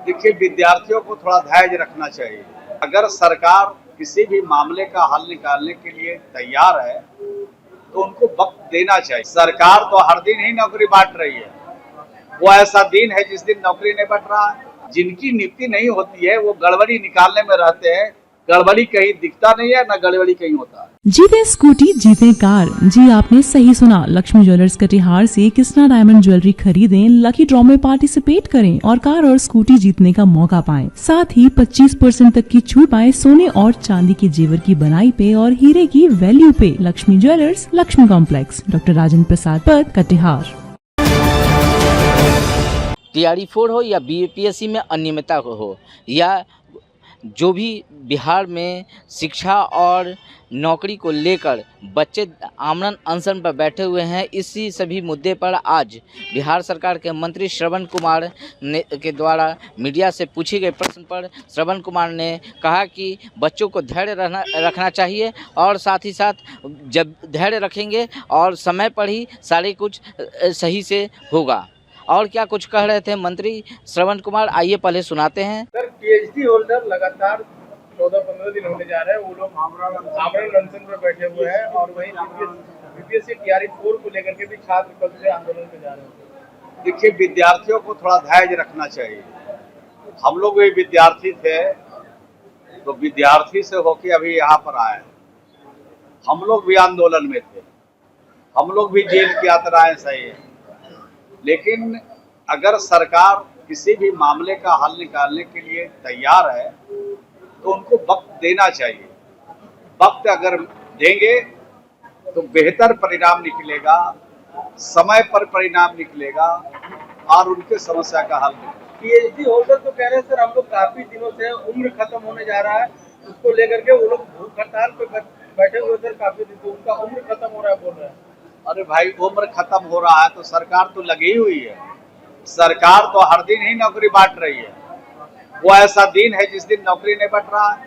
देखिए, विद्यार्थियों को थोड़ा धैर्य रखना चाहिए। अगर सरकार किसी भी मामले का हल निकालने के लिए तैयार है तो उनको वक्त देना चाहिए। सरकार तो हर दिन ही नौकरी बांट रही है। वो ऐसा दिन है जिस दिन नौकरी नहीं बट रहा है। जिनकी नियुक्ति नहीं होती है वो गड़बड़ी निकालने में रहते हैं। गड़बड़ी कहीं दिखता नहीं है, न गड़बड़ी कहीं होता है। जीते स्कूटी जीते कार। जी आपने सही सुना। लक्ष्मी ज्वेलर्स कटिहार से कृष्णा डायमंड ज्वेलरी खरीदें, लकी ड्रॉ में पार्टिसिपेट करें और कार और स्कूटी जीतने का मौका पाएं। साथ ही 25% तक की छूट पाएं सोने और चांदी के जेवर की बनाई पे और हीरे की वैल्यू पे। Lakshmi jewellers, Lakshmi complex, doctor Rajendra Prasad Path, Katihar. TRE 4 हो या बीपीएससी में अनियमितता हो या जो भी बिहार में शिक्षा और नौकरी को लेकर बच्चे आमरण अनशन पर बैठे हुए हैं, इसी सभी मुद्दे पर आज बिहार सरकार के मंत्री श्रवण कुमार के द्वारा मीडिया से पूछे गए प्रश्न पर श्रवण कुमार ने कहा कि बच्चों को धैर्य रखना चाहिए और साथ ही साथ जब धैर्य रखेंगे और समय पर ही सारे कुछ सही से होगा। और क्या कुछ कह रहे थे मंत्री श्रवण कुमार, आइए पहले सुनाते हैं। सर, पीएचडी होल्डर लगातार 14-15 दिन होने जा रहे हैं, वो लोग आमरण अनशन पर बैठे हुए हैं और वहीं बीपीएससी टीआरई 4 को लेकर के भी छात्र कल से आंदोलन पे जा रहे हैं। देखिए, विद्यार्थियों को थोड़ा धैर्य रखना चाहिए। हम लोग भी विद्यार्थी थे, तो विद्यार्थी से होके अभी यहाँ पर आए। हम लोग भी आंदोलन में थे, हम लोग भी जेल की यात्राएं सही है। लेकिन अगर सरकार किसी भी मामले का हल निकालने के लिए तैयार है तो उनको वक्त देना चाहिए। वक्त अगर देंगे तो बेहतर परिणाम निकलेगा, समय पर परिणाम निकलेगा और उनके समस्या का हल निकलेगा। पीएचडी होल्डर तो कह रहे हैं सर, हम लोग काफी दिनों से उम्र खत्म होने जा रहा है, उसको लेकर के वो लोग भूख हड़ताल पे बैठे हुए सर, काफी दिन से उनका उम्र खत्म हो रहा है बोल रहे हैं। अरे भाई, उम्र खत्म हो रहा है तो सरकार तो लगी हुई है। सरकार तो हर दिन ही नौकरी बांट रही है। वो ऐसा दिन है जिस दिन नौकरी नहीं बट रहा है।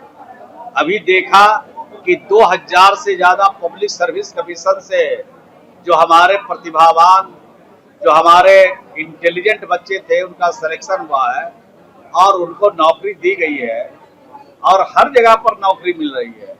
अभी देखा कि 2000 से ज्यादा पब्लिक सर्विस कमीशन से जो हमारे प्रतिभावान, जो हमारे इंटेलिजेंट बच्चे थे, उनका सिलेक्शन हुआ है और उनको नौकरी दी गई है और हर जगह पर नौकरी मिल रही है।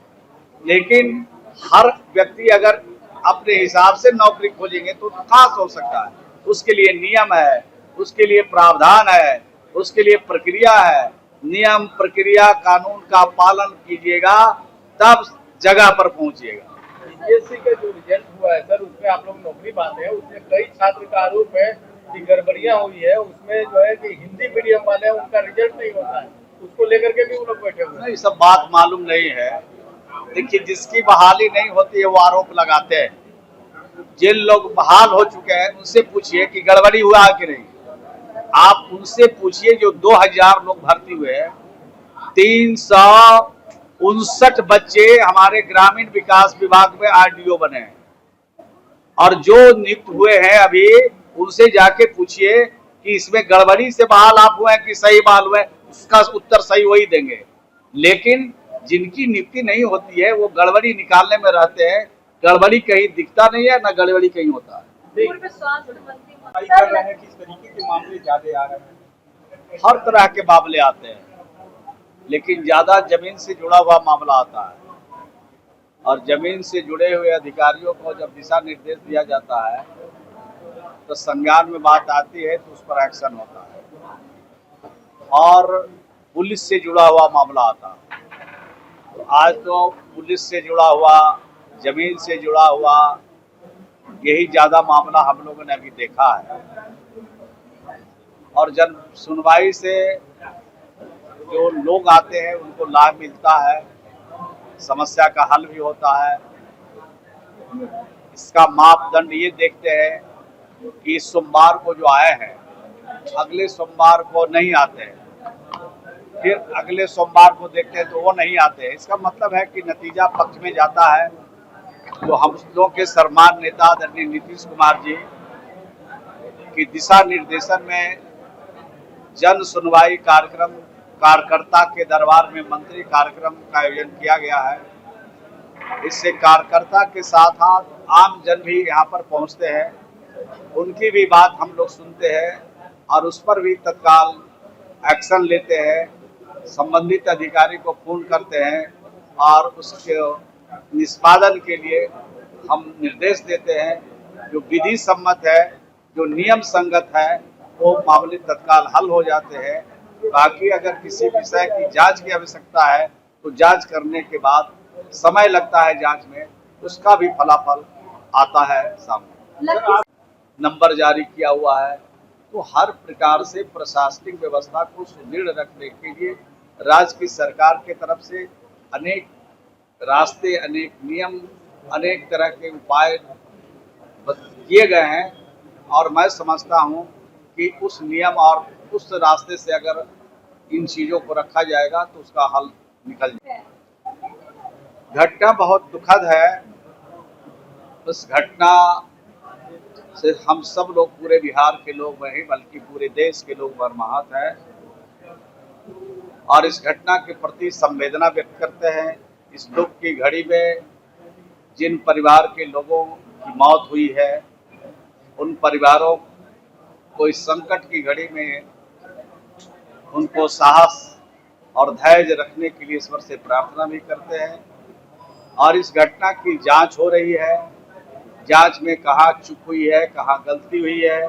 लेकिन हर व्यक्ति अगर अपने हिसाब से नौकरी खोजेंगे तो खास हो सकता है। उसके लिए नियम है, उसके लिए प्रावधान है, उसके लिए प्रक्रिया है। नियम, प्रक्रिया, कानून का पालन कीजिएगा तब जगह पर पहुंचिएगा। बीपीएससी का जो रिजल्ट हुआ है सर, उसमें आप लोग नौकरी पाते हैं, उसमें कई छात्र का आरोप है कि गड़बड़ियां हुई है। उसमें जो है कि हिंदी मीडियम वाले हैं, उनका रिजल्ट नहीं होता है, उसको लेकर के भी वो लोग बैठे हुए हैं। नहीं, सब बात मालूम नहीं है। देखिए, जिसकी बहाली नहीं होती है वो आरोप लगाते हैं। जिन लोग बहाल हो चुके हैं उनसे पूछिए कि गड़बड़ी हुआ कि नहीं। आप उनसे पूछिए जो 2000 लोग भर्ती हुए हैं, 359 बच्चे हमारे ग्रामीण विकास विभाग में आरडीओ बने हैं और जो नियुक्त हुए हैं अभी, उनसे जाके पूछिए कि इसमें गड़बड़ी से बहाल आप हुए हैं कि सही बहाल हुए, उसका उत्तर सही वही देंगे। लेकिन जिनकी नियुक्ति नहीं होती है वो गड़बड़ी निकालने में रहते हैं। गड़बड़ी कहीं दिखता नहीं है, न गड़बड़ी कहीं होता है। कर रहे हैं, किस तरीके के मामले ज्यादा आ रहे हैं? हर तरह के मामले आते हैं, लेकिन ज्यादा जमीन से जुड़ा हुआ मामला आता है और जमीन से जुड़े हुए अधिकारियों को जब दिशा निर्देश दिया जाता है तो संज्ञान में बात आती है तो उस पर एक्शन होता है। और पुलिस से जुड़ा हुआ मामला आता है तो आज तो पुलिस से जुड़ा हुआ, जमीन से जुड़ा हुआ, यही ज्यादा मामला हम लोगों ने अभी देखा है। और जन सुनवाई से जो लोग आते हैं उनको लाभ मिलता है, समस्या का हल भी होता है। इसका मापदंड ये देखते हैं कि इस सोमवार को जो आए हैं अगले सोमवार को नहीं आते हैं, फिर अगले सोमवार को देखते हैं तो वो नहीं आते हैं। इसका मतलब है कि नतीजा पक्ष में जाता है। तो हम लोग के सम्मान नेता आदरणीय नीतीश कुमार जी की दिशा निर्देशन में जन सुनवाई कार्यक्रम, कार्यकर्ता के दरबार में मंत्री कार्यक्रम का आयोजन किया गया है। इससे कार्यकर्ता के साथ साथ आम जन भी यहाँ पर पहुँचते हैं, उनकी भी बात हम लोग सुनते हैं और उस पर भी तत्काल एक्शन लेते हैं, संबंधित अधिकारी को फोन करते हैं और उसके निष्पादन के लिए हम निर्देश देते हैं। जो विधि सम्मत है, जो नियम संगत है, वो मामले तत्काल हल हो जाते हैं। बाकी अगर किसी विषय की जांच की आवश्यकता है तो जांच करने के बाद समय लगता है जांच में, उसका भी फलाफल आता है सामने। नंबर जारी किया हुआ है, तो हर प्रकार से प्रशासनिक व्यवस्था को सुदृढ़ रखने के लिए राज्य की सरकार के तरफ से अनेक रास्ते, अनेक नियम, अनेक तरह के उपाय किए गए हैं और मैं समझता हूं कि उस नियम और उस रास्ते से अगर इन चीजों को रखा जाएगा तो उसका हल निकल जाएगा। घटना बहुत दुखद है। उस घटना से हम सब लोग, पूरे बिहार के लोग नहीं बल्कि पूरे देश के लोग मर्माहत हैं और इस घटना के प्रति संवेदना व्यक्त करते हैं। इस दुख की घड़ी में जिन परिवार के लोगों की मौत हुई है, उन परिवारों को इस संकट की घड़ी में उनको साहस और धैर्य रखने के लिए ईश्वर से प्रार्थना भी करते हैं। और इस घटना की जांच हो रही है। जांच में कहाँ चूक हुई है, कहाँ गलती हुई है,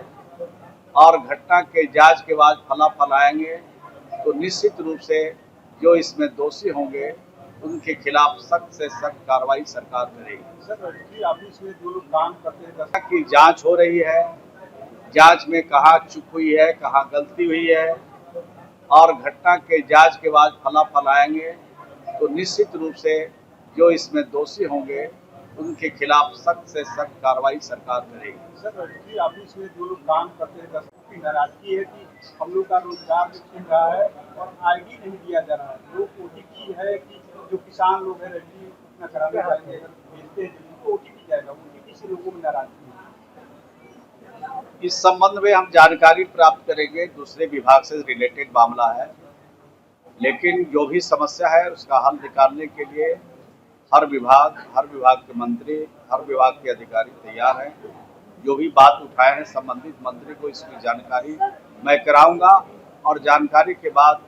और घटना के जांच के बाद फलाफल आएंगे तो निश्चित रूप से जो इसमें दोषी होंगे उनके खिलाफ सख्त से सख्त कार्रवाई सरकार करेगी। सर, अभी इसमें जो लोग काम करते हैं, घटना की जांच हो रही है। जांच में कहाँ चूक हुई है, कहाँ गलती हुई है, और घटना के जांच के बाद फलाफल आएंगे तो निश्चित रूप से जो इसमें दोषी होंगे उनके खिलाफ सख्त से सख्त कार्रवाई सरकार करेगी। सर, अभी इसमें जो लोग काम करते हैं, दर्शकों की नाराजगी है कि हम लोग का रोजगार भी छिन रहा है और आईडी नहीं दिया जा रहा है। लोग ओटीपी है कि जो किसान लोग हैं रैली अपना कराने जाएंगे, अगर भेजते हैं तो ओटीपी जाएगा, ओटीपी से लोगों में नाराजगी है। इस संबंध में हम जानकारी प्राप्त करेंगे, दूसरे विभाग से रिलेटेड मामला है, लेकिन जो भी समस्या है उसका हल निकालने के लिए हर विभाग के मंत्री, हर विभाग के अधिकारी तैयार हैं। जो भी बात उठाए हैं संबंधित मंत्री को इसकी जानकारी मैं कराऊंगा और जानकारी के बाद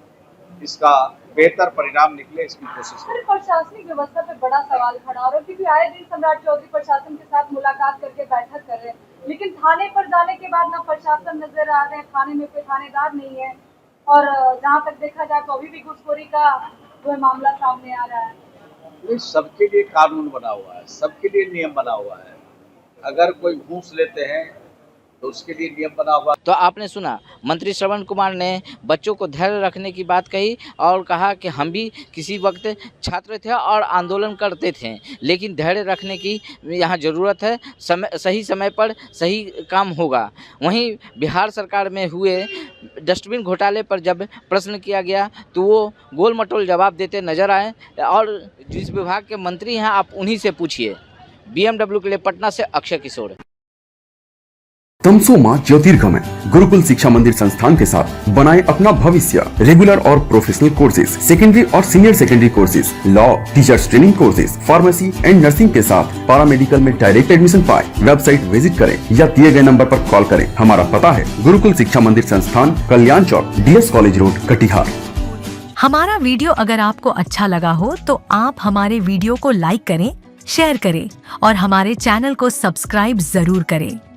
इसका बेहतर परिणाम निकले इसकी कोशिश करेंगे। प्रशासनिक व्यवस्था पे बड़ा सवाल खड़ा हो रहा है क्योंकि आए दिन सम्राट चौधरी प्रशासन के साथ मुलाकात करके बैठक कर रहे हैं, लेकिन थाने पर जाने के बाद ना प्रशासन नजर आ रहे हैं, थाने में कोई थानेदार नहीं है और जहां तक देखा जाए तो अभी भी घूसखोरी का जो मामला सामने आ रहा है। नहीं, सबके लिए कानून बना हुआ है, सबके लिए नियम बना हुआ है। अगर कोई घूस लेते हैं तो उसके लिए नियम बना हुआ। तो आपने सुना, मंत्री श्रवण कुमार ने बच्चों को धैर्य रखने की बात कही और कहा कि हम भी किसी वक्त छात्र थे और आंदोलन करते थे, लेकिन धैर्य रखने की यहाँ ज़रूरत है। सही समय पर सही काम होगा। वहीं बिहार सरकार में हुए डस्टबिन घोटाले पर जब प्रश्न किया गया तो वो गोल मटोल जवाब देते नजर आए और जिस विभाग के मंत्री हैं आप उन्हीं से पूछिए। BMW के लिए पटना से अक्षय किशोर। तमसो मां ज्योतिर्गमय गुरुकुल शिक्षा मंदिर संस्थान के साथ बनाए अपना भविष्य। रेगुलर और प्रोफेशनल कोर्सेज, सेकेंडरी और senior secondary courses, law, teachers training courses, pharmacy and nursing के साथ पैरामेडिकल में डायरेक्ट एडमिशन पाए। वेबसाइट विजिट करें या दिए गए नंबर पर कॉल करें। हमारा पता है गुरुकुल शिक्षा मंदिर संस्थान, कल्याण चौक, DS कॉलेज रोड, कटिहार। हमारा वीडियो अगर आपको अच्छा लगा हो तो आप हमारे वीडियो को लाइक करें, शेयर करें और हमारे चैनल को सब्सक्राइब जरूर करें।